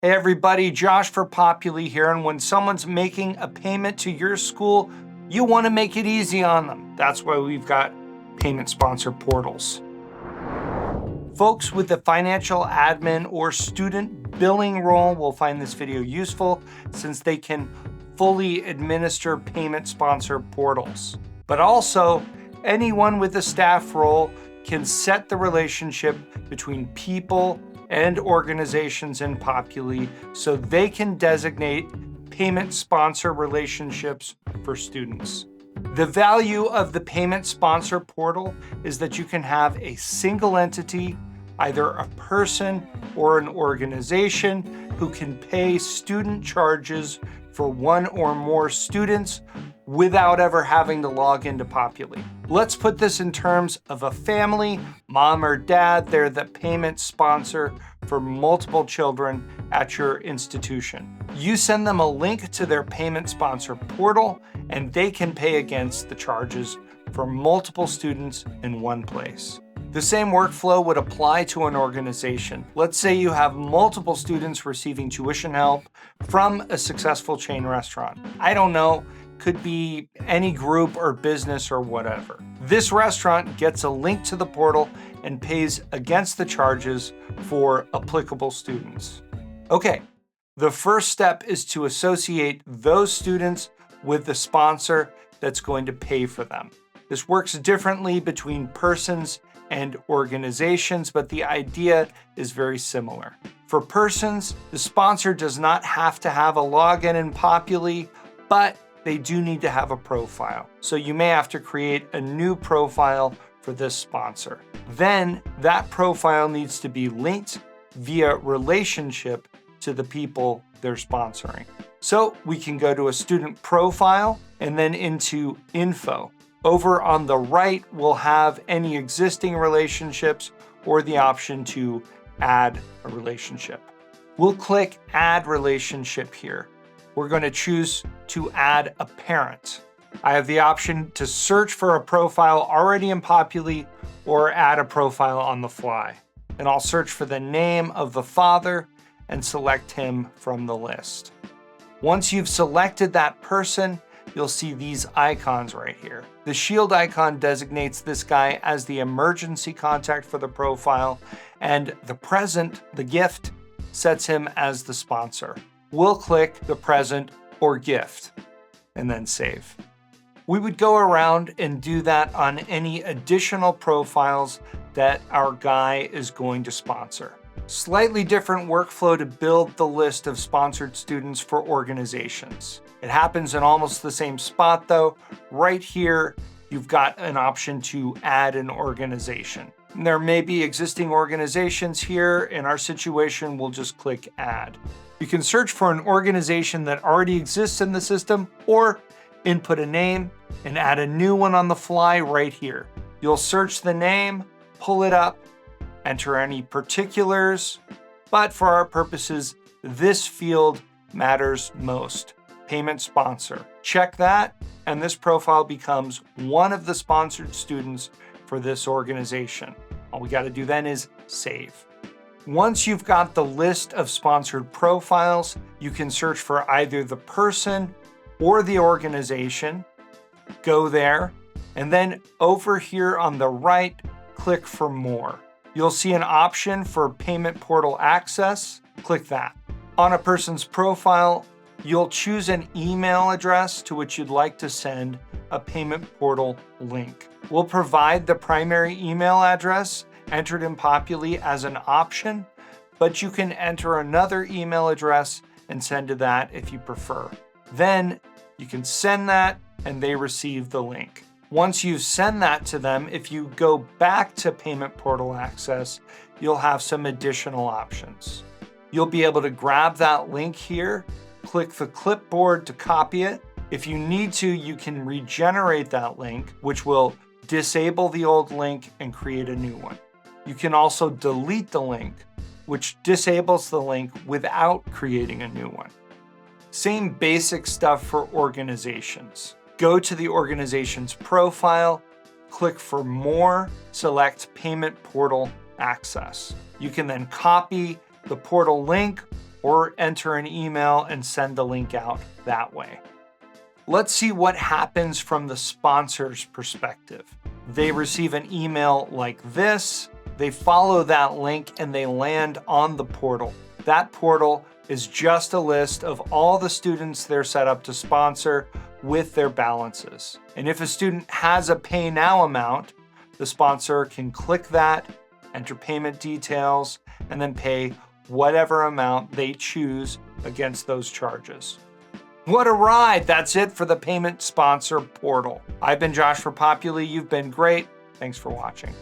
Hey everybody, Josh for Populi here, and when someone's making a payment to your school, you want to make it easy on them. That's why we've got payment sponsor portals. Folks with the financial admin or student billing role will find this video useful since they can fully administer payment sponsor portals. But also, anyone with a staff role can set the relationship between people and organizations in Populi so they can designate payment sponsor relationships for students. The value of the payment sponsor portal is that you can have a single entity, either a person or an organization, who can pay student charges for one or more students without ever having to log into Populi. Let's put this in terms of a family, mom or dad, they're the payment sponsor for multiple children at your institution. You send them a link to their payment sponsor portal and they can pay against the charges for multiple students in one place. The same workflow would apply to an organization. Let's say you have multiple students receiving tuition help from a successful chain restaurant. I don't know, could be any group or business or whatever. This restaurant gets a link to the portal and pays against the charges for applicable students. Okay, the first step is to associate those students with the sponsor that's going to pay for them. This works differently between persons and organizations, but the idea is very similar. For persons, the sponsor does not have to have a login in Populi, but they do need to have a profile. So you may have to create a new profile for this sponsor. Then that profile needs to be linked via relationship to the people they're sponsoring. So we can go to a student profile and then into info. Over on the right, we'll have any existing relationships or the option to add a relationship. We'll click add relationship here. We're going to choose to add a parent. I have the option to search for a profile already in Populi or add a profile on the fly. And I'll search for the name of the father and select him from the list. Once you've selected that person, you'll see these icons right here. The shield icon designates this guy as the emergency contact for the profile, and the present, the gift, sets him as the sponsor. We'll click the present or gift and then save. We would go around and do that on any additional profiles that our guy is going to sponsor. Slightly different workflow to build the list of sponsored students for organizations. It happens in almost the same spot though. Right here, you've got an option to add an organization. There may be existing organizations here. In our situation, we'll just click add. You can search for an organization that already exists in the system or input a name and add a new one on the fly right here. You'll search the name, pull it up, enter any particulars, but for our purposes, this field matters most. Payment sponsor. Check that, and this profile becomes one of the sponsored students for this organization. All we got to do then is save. Once you've got the list of sponsored profiles, you can search for either the person or the organization. Go there, and then over here on the right, click for more. You'll see an option for payment portal access. Click that. On a person's profile, you'll choose an email address to which you'd like to send a payment portal link. We'll provide the primary email address entered in Populi as an option, but you can enter another email address and send to that if you prefer. Then you can send that and they receive the link. Once you send that to them, if you go back to payment portal access, you'll have some additional options. You'll be able to grab that link here, click the clipboard to copy it. If you need to, you can regenerate that link, which will disable the old link and create a new one. You can also delete the link, which disables the link without creating a new one. Same basic stuff for organizations. Go to the organization's profile, click for more, select Payment Portal Access. You can then copy the portal link or enter an email and send the link out that way. Let's see what happens from the sponsor's perspective. They receive an email like this, they follow that link, and they land on the portal. That portal is just a list of all the students they're set up to sponsor with their balances. And if a student has a Pay Now amount, the sponsor can click that, enter payment details, and then pay whatever amount they choose against those charges. What a ride! That's it for the Payment Sponsor Portal. I've been Josh for Populi. You've been great. Thanks for watching.